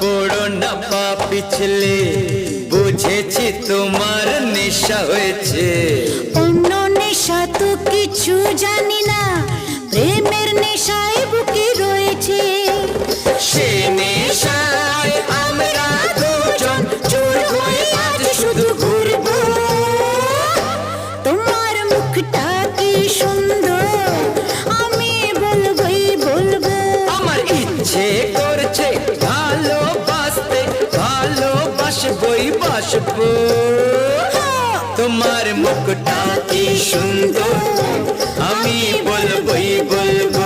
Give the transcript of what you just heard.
পড়ো না পা পিছলে, বুঝেছি তোমার নেশা হয়েছে। অন্য নেশা তো কিছু জানি না, প্রেমের নেশায় বুকে রয়েছে। সে নেশায় আমরা দুজন চোর হয়ে আজ শুধু ঘুরবো। তোমার মুখটা কি সুন্দর, আমি বলবোই বলবো। আমার ইচ্ছে করছে ভালোবাসতে, ভালোবাসবই বাসবো। তোমার মুখটা কি সুন্দর, আমি বলবোই বলবো।